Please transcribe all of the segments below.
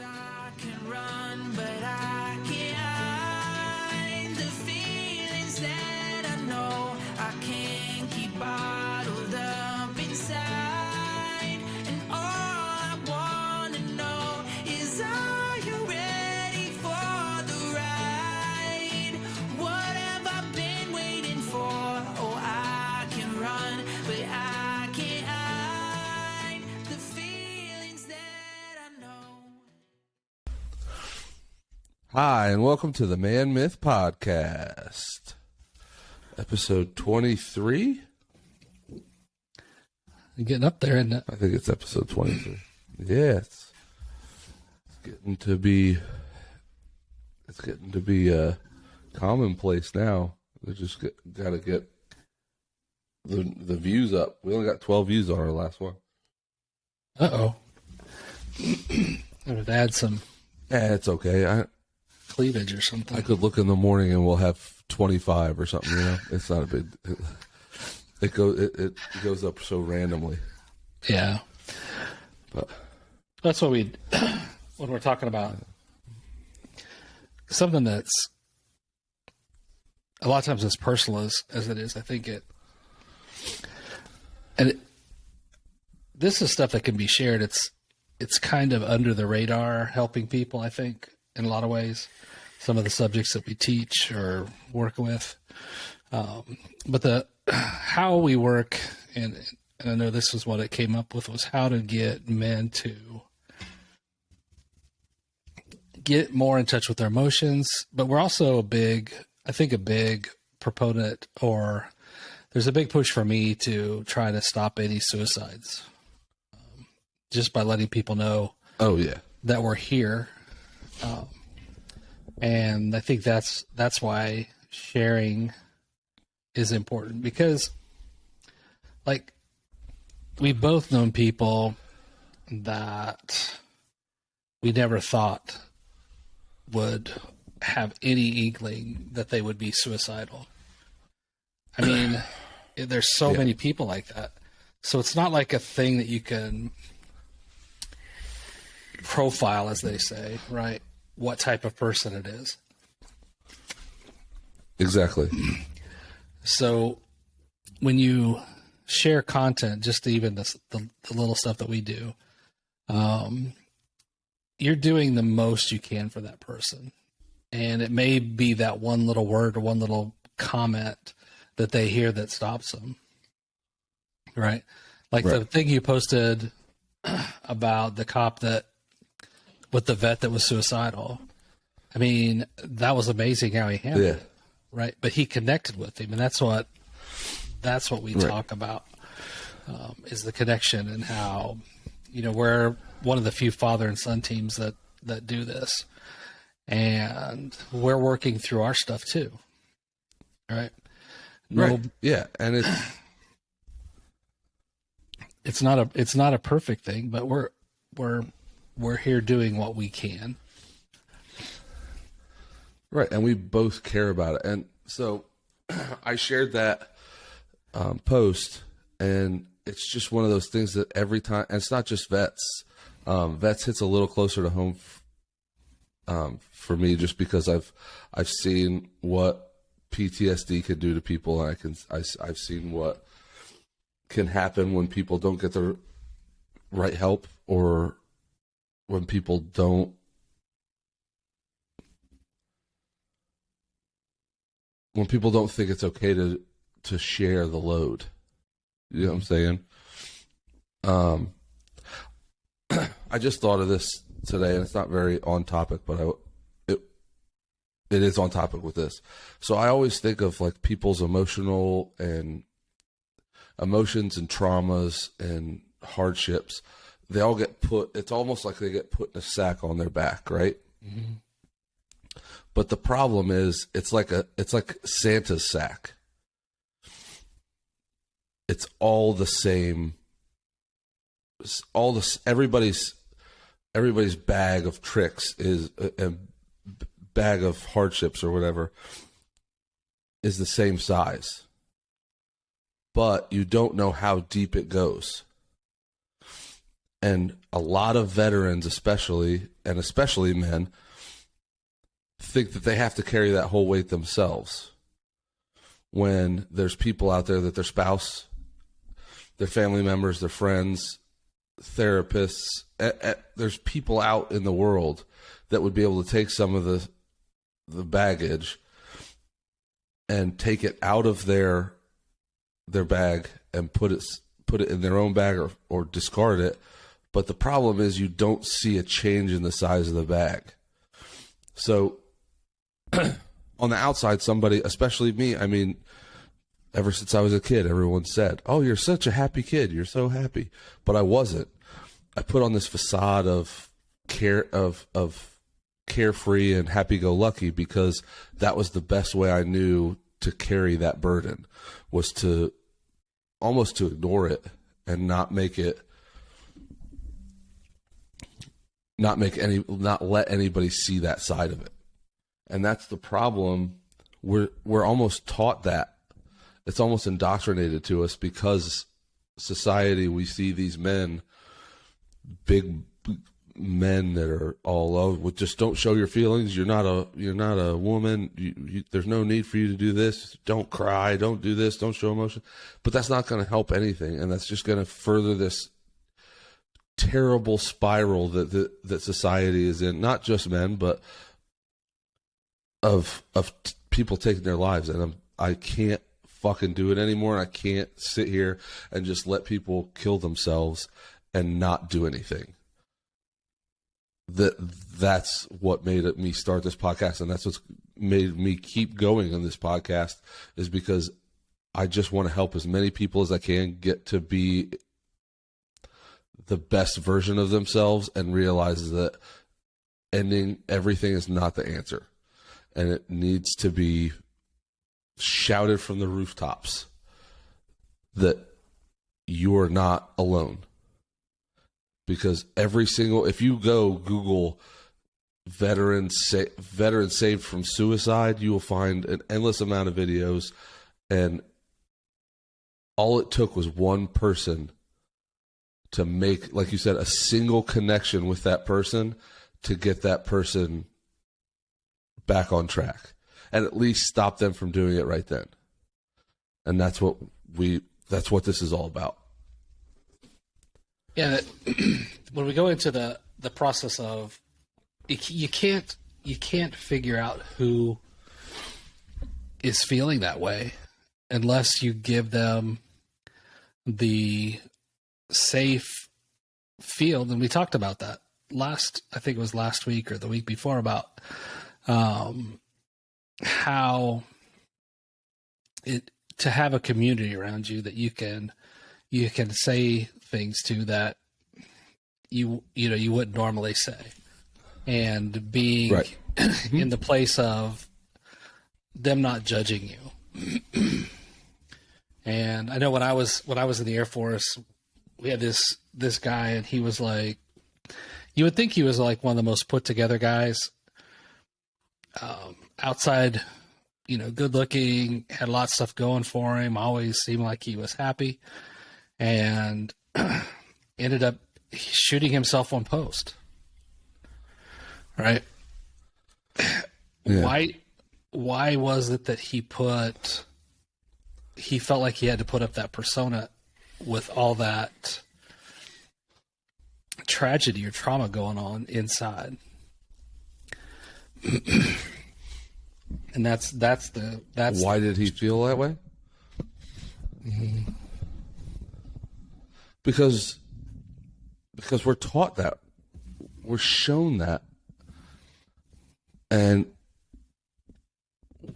I can run, but I can't hide the feelings that I know I can't keep bottled up inside. And all I wanna know is, are you ready for the ride? What have I been waiting for? Oh, I can run, but I can't hide the feelings that I know. Hi, and welcome to the Man Myth Podcast, episode 23. Getting up there, isn't it? I think it's episode 23. Yeah, it's getting to be commonplace now. We just got to get the views up. We only got 12 views on our last one. Uh-oh. I would add some Yeah, it's okay. cleavage or something. I could look in the morning and we'll have 25 or something. You know, it's not a big. It goes up so randomly. Yeah. But That's what when we're talking about something that's a lot of times as personal as it is, I think this is stuff that can be shared. It's kind of under the radar, helping people, I think, in a lot of ways. Some of the subjects that we teach or work with. But how we work, and I know this was what it came up with, was how to get men to get more in touch with their emotions. But we're also a big proponent, or there's a big push for me to try to stop any suicides. Just by letting people know oh yeah, that we're here. And I think that's why sharing is important, because like we've both known people that we never thought would have any inkling that they would be suicidal. I mean, there's so many people like that. So it's not like a thing that you can profile, as they say, right? What type of person it is. exactly. So when you share content, just even the little stuff that we do, you're doing the most you can for that person. And it may be that one little word or one little comment that they hear that stops them. Right? Like the thing you posted about the cop with the vet that was suicidal. I mean, that was amazing how he handled it, right? But he connected with him, and that's what we talk about, is the connection, and how, we're one of the few father and son teams that do this, and we're working through our stuff too, right? Right. Yeah, and it's not a perfect thing, but we're here doing what we can. Right, and we both care about it. And so I shared that post, and it's just one of those things that every time, and it's not just vets. Vets hits a little closer to home for me, just because I've seen what PTSD can do to people, and I've seen what can happen when people don't get the right help, or when people don't think it's okay to share the load. You know what I'm saying? I just thought of this today, and it's not very on topic, but it is on topic with this. So I always think of like people's emotions and traumas and hardships. They all get it's almost like they get put in a sack on their back, right? Mm-hmm. But the problem is, it's like Santa's sack. It's all the same. Everybody's bag of tricks is a bag of hardships or whatever is the same size, but you don't know how deep it goes. And a lot of veterans, especially men, think that they have to carry that whole weight themselves. When there's people out there that their spouse, their family members, their friends, therapists, there's people out in the world that would be able to take some of the baggage and take it out of their bag and put it in their own bag or discard it. But the problem is you don't see a change in the size of the bag. So on the outside, somebody, especially me, I mean, ever since I was a kid, everyone said, "Oh, you're such a happy kid. You're so happy." But I wasn't. I put on this facade of carefree and happy-go-lucky because that was the best way I knew to carry that burden, was to almost to ignore it and not let anybody see that side of it. And that's the problem. We're almost taught that. It's almost indoctrinated to us because society, we see these men, big men that are all over, just don't show your feelings. You're not a woman. There's no need for you to do this. Don't cry. Don't do this. Don't show emotion. But that's not going to help anything, and that's just going to further this terrible spiral that society is in. Not just men, but of people taking their lives. And I can't fucking do it anymore. I can't sit here and just let people kill themselves and not do anything. That's what made me start this podcast, and that's what's made me keep going on this podcast, is because I just want to help as many people as I can get to be the best version of themselves and realize that ending everything is not the answer. And it needs to be shouted from the rooftops that you are not alone. Because if you go Google veteran saved from suicide, you will find an endless amount of videos. And all it took was one person to make, like you said, a single connection with that person to get that person back on track and at least stop them from doing it right then. And that's what this is all about. Yeah, when we go into the process of, you can't figure out who is feeling that way unless you give them the safe field. And we talked about that I think it was last week or the week before, about how to have a community around you that you can say things to that you wouldn't normally say, and being right. in the place of them not judging you. And I know when I was in the Air Force, we had this guy, and he was like, you would think he was like one of the most put together guys. Outside, good looking, had a lot of stuff going for him, always seemed like he was happy, and ended up shooting himself on post. Right? Yeah. Why was it that he felt like he had to put up that persona with all that tragedy or trauma going on inside? And that's why did he feel that way? Mm-hmm. Because we're taught that, we're shown that, and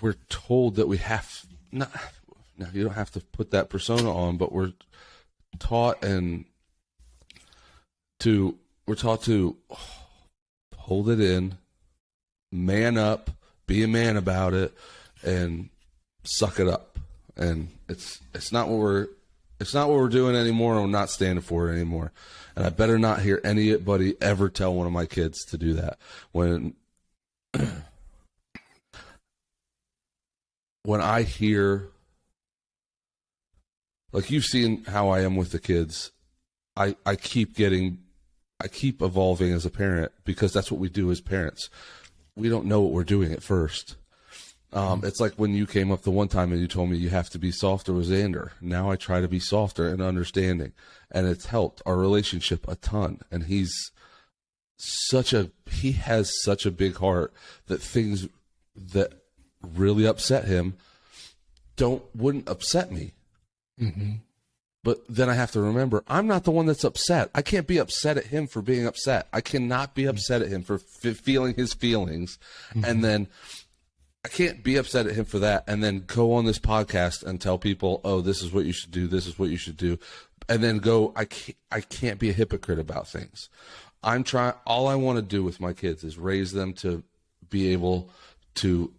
we're told that we have not. Now, you don't have to put that persona on, but we're taught to hold it in, man up, be a man about it, and suck it up. And it's not what we're doing anymore, and we're not standing for it anymore. And I better not hear anybody ever tell one of my kids to do that. When I hear, like, you've seen how I am with the kids, I keep getting I keep evolving as a parent because that's what we do as parents. We don't know what we're doing at first. It's like when you came up the one time and you told me you have to be softer with Xander. Now I try to be softer and understanding, and it's helped our relationship a ton. And he has such a big heart that things that really upset him wouldn't upset me. Mm-hmm. But then I have to remember, I'm not the one that's upset. I can't be upset at him for being upset. I cannot be upset at him for feeling his feelings. Mm-hmm. And then I can't be upset at him for that and then go on this podcast and tell people, oh, this is what you should do. This is what you should do. And then I can't be a hypocrite about things. All I want to do with my kids is raise them to be able to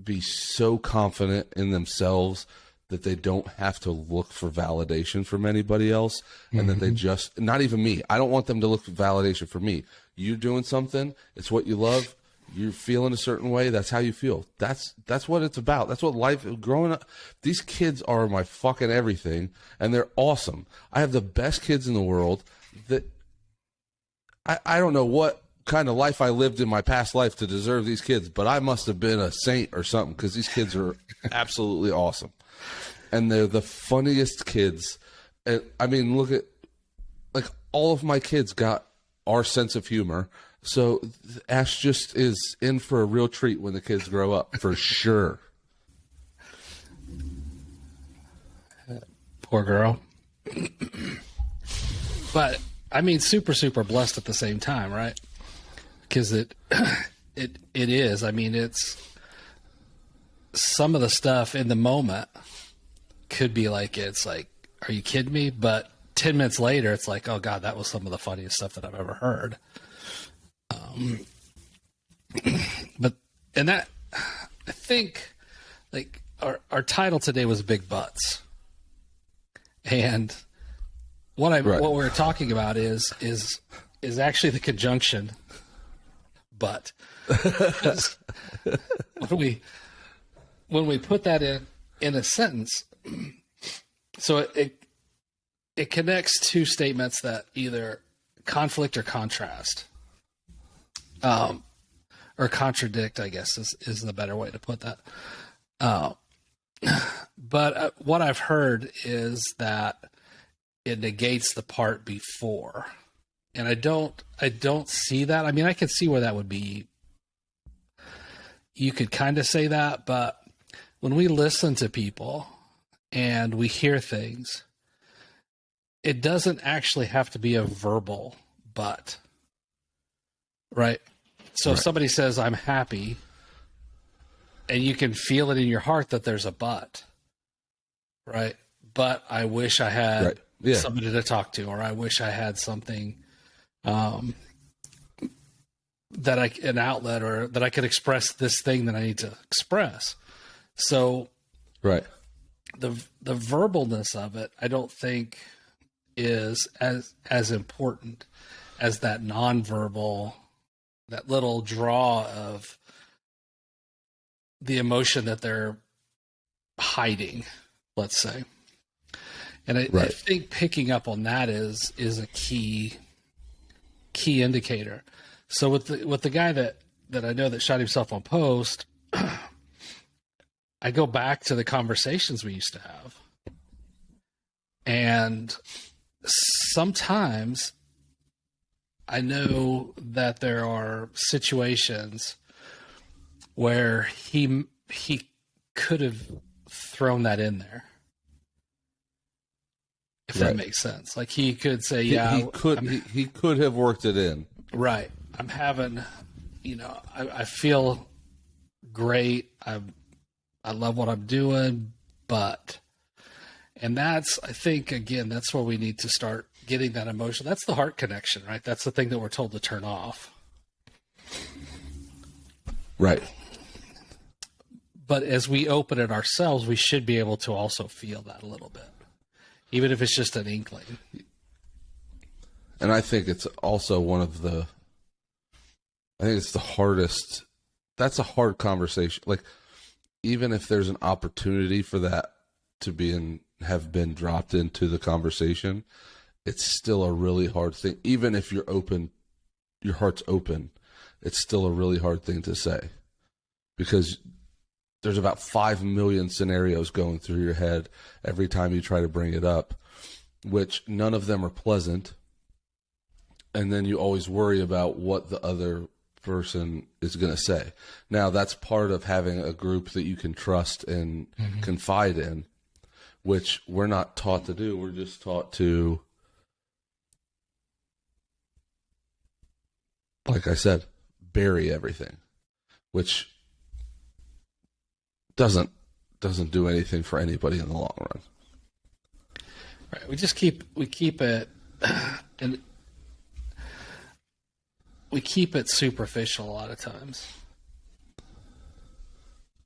be so confident in themselves that they don't have to look for validation from anybody else, and that they just, not even me. I don't want them to look for validation from me. You're doing something. It's what you love. You're feeling a certain way. That's how you feel. That's what it's about. That's what life, growing up. These kids are my fucking everything, and they're awesome. I have the best kids in the world. That I don't know what kind of life I lived in my past life to deserve these kids, but I must have been a saint or something, because these kids are absolutely awesome. And they're the funniest kids. And I mean, look at, like, all of my kids got our sense of humor. So Ash just is in for a real treat when the kids grow up, for sure. Poor girl. But I mean, super, super blessed at the same time, right? Because it is. I mean, it's some of the stuff in the moment could be like, it's like, are you kidding me? But 10 minutes later, it's like, oh God, that was some of the funniest stuff that I've ever heard. And that, I think, like, our title today was Big Butts. And what we're talking about is actually the conjunction but. when we put that in a sentence, so it connects two statements that either conflict or contrast. Or contradict, I guess, is the better way to put that. But what I've heard is that it negates the part before, and I don't see that. I mean, I can see where that would be. You could kind of say that, but when we listen to people and we hear things, it doesn't actually have to be a verbal but, right? So if somebody says, I'm happy, and you can feel it in your heart that there's a but, right? But I wish I had somebody to talk to, or I wish I had something an outlet, or that I could express this thing that I need to express. So the verbalness of it, I don't think is as important as that nonverbal, that little draw of the emotion that they're hiding, let's say. And I think picking up on that is a key indicator. So with the guy that I know that shot himself on post, I go back to the conversations we used to have. And sometimes I know that there are situations where he could have thrown that in there, if that makes sense. Like, he could say, he could have worked it in. Right. I'm having, I feel great. I love what I'm doing, but, and that's, I think, again, that's where we need to start getting that emotion. That's the heart connection, right? That's the thing that we're told to turn off. Right. But as we open it ourselves, we should be able to also feel that a little bit, even if it's just an inkling. And I think it's also it's the hardest. That's a hard conversation. Like, even if there's an opportunity for that to have been dropped into the conversation, it's still a really hard thing. Even if you're open, your heart's open, it's still a really hard thing to say, because there's about 5 million scenarios going through your head every time you try to bring it up, which none of them are pleasant. And then you always worry about what the other person is going to say. Now, that's part of having a group that you can trust and confide in, which we're not taught to do. We're just taught to, like I said, bury everything, which doesn't do anything for anybody in the long run. Right. We keep it and we keep it superficial a lot of times.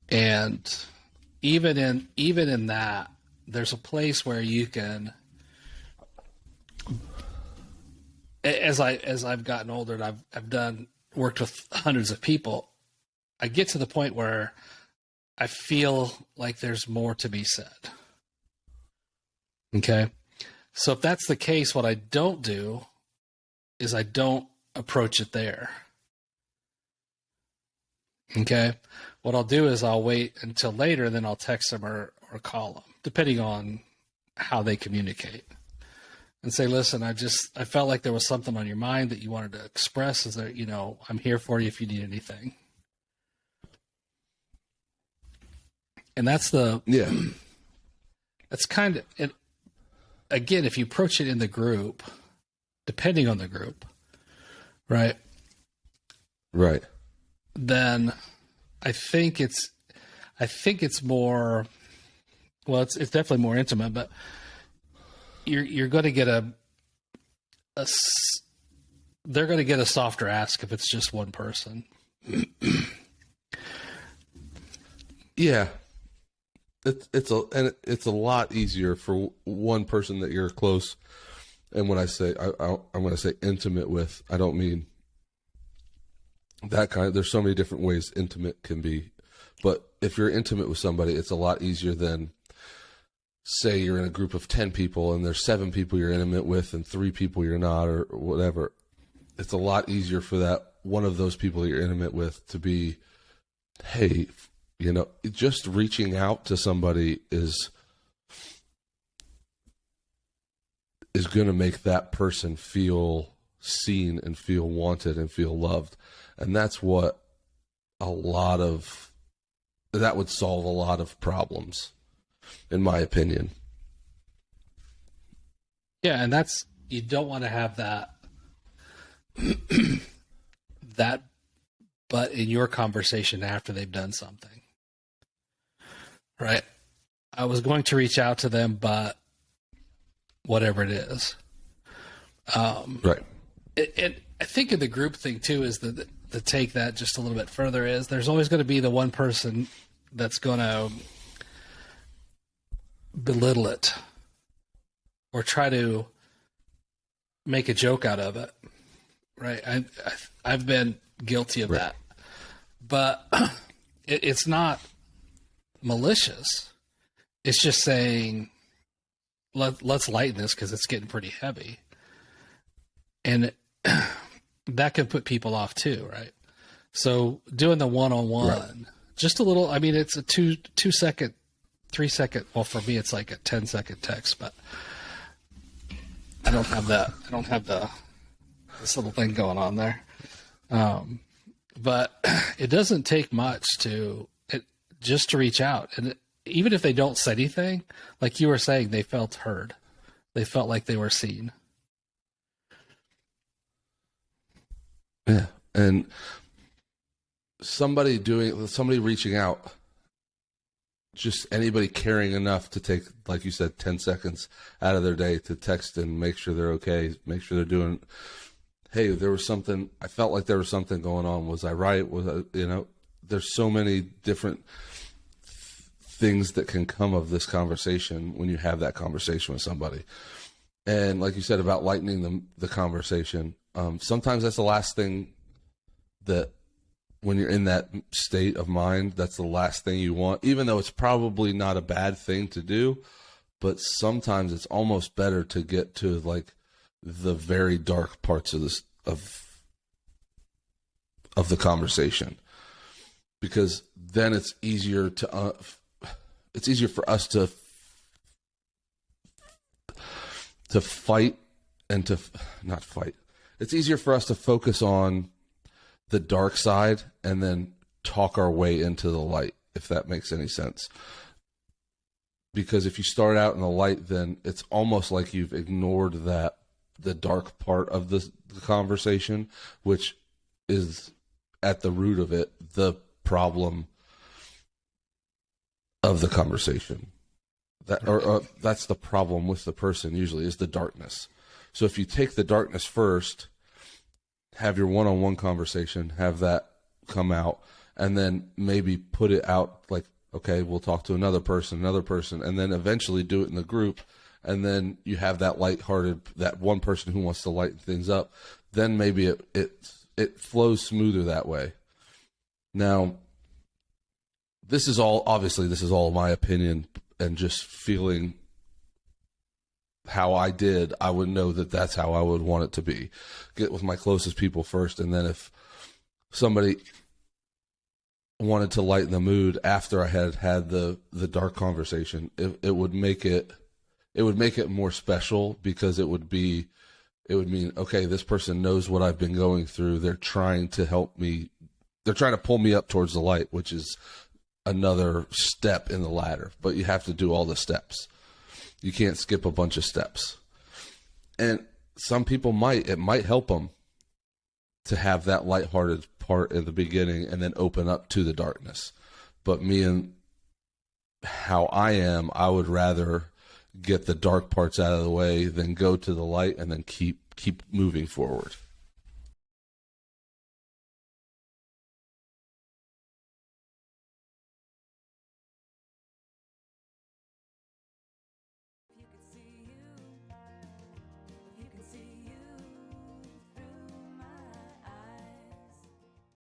And even in that, there's a place where you can, as I've gotten older and I've worked with hundreds of people, I get to the point where I feel like there's more to be said. Okay. So if that's the case, what I don't do is I don't approach it there. Okay. What I'll do is I'll wait until later, then I'll text them or call them, depending on how they communicate, and say, listen, I felt like there was something on your mind that you wanted to express. Is there, I'm here for you if you need anything. And that's that's kind of it. Again, if you approach it in the group, depending on the group, right? Right. Then I think it's more, well, it's definitely more intimate, but you're going to get they're going to get a softer ask if it's just one person. Yeah. It's a lot easier for one person that you're close. And when I say I'm going to say intimate with, I don't mean that kind. There's so many different ways intimate can be, but if you're intimate with somebody, it's a lot easier than, say, you're in a group of 10 people and there's 7 people you're intimate with and 3 people you're not, or whatever. It's a lot easier for that one of those people that you're intimate with to be, hey, just reaching out to somebody is going to make that person feel seen and feel wanted and feel loved. And that's what that would solve a lot of problems, in my opinion. Yeah. And you don't want to have that, but in your conversation after they've done something. Right. I was going to reach out to them, but whatever it is. Right. And I think in the group thing too is the take that just a little bit further is there's always going to be the one person that's going to belittle it or try to make a joke out of it. Right. I've been guilty of that, but it's not malicious. It's just saying, let's lighten this because it's getting pretty heavy. And that can put people off too, right? So doing the one-on-one, just a little, I mean, it's a 2 second, 3 second. Well, for me, it's like a 10-second text, but I don't have that. I don't have this little thing going on there. But it doesn't take much just to reach out. And even if they don't say anything, like you were saying, they felt heard. They felt like they were seen. Yeah. And somebody reaching out, just anybody caring enough to take, like you said, 10 seconds out of their day to text and make sure they're okay, make sure they're doing, hey, there was something, I felt like there was something going on. Was I right? There's so many different things that can come of this conversation when you have that conversation with somebody. And like you said about lightening the conversation, sometimes that's the last thing that, when you're in that state of mind, that's the last thing you want, even though it's probably not a bad thing to do. But sometimes it's almost better to get to like the very dark parts of this of the conversation, because then it's easier for us to fight and to not fight. It's easier for us to focus on the dark side and then talk our way into the light, if that makes any sense. Because if you start out in the light, then it's almost like you've ignored the dark part of the conversation, which is at the root of it, the problem of the conversation. That's the problem with the person usually, is the darkness. So if you take the darkness first, have your one-on-one conversation, have that come out, and then maybe put it out like, okay, we'll talk to another person, and then eventually do it in the group. And then you have that lighthearted, that one person who wants to lighten things up. Then maybe it flows smoother that way. Now, this is all my opinion and just feeling how I did. I would know that that's how I would want it to be. Get with my closest people first, and then if somebody wanted to lighten the mood after I had the dark conversation, it would make it more special, because it would mean, okay, this person knows what I've been going through. They're trying to help me. They're trying to pull me up towards the light, which is another step in the ladder, but you have to do all the steps. You can't skip a bunch of steps. And some people it might help them to have that lighthearted part at the beginning and then open up to the darkness. But me and how I am, I would rather get the dark parts out of the way than go to the light and then keep moving forward.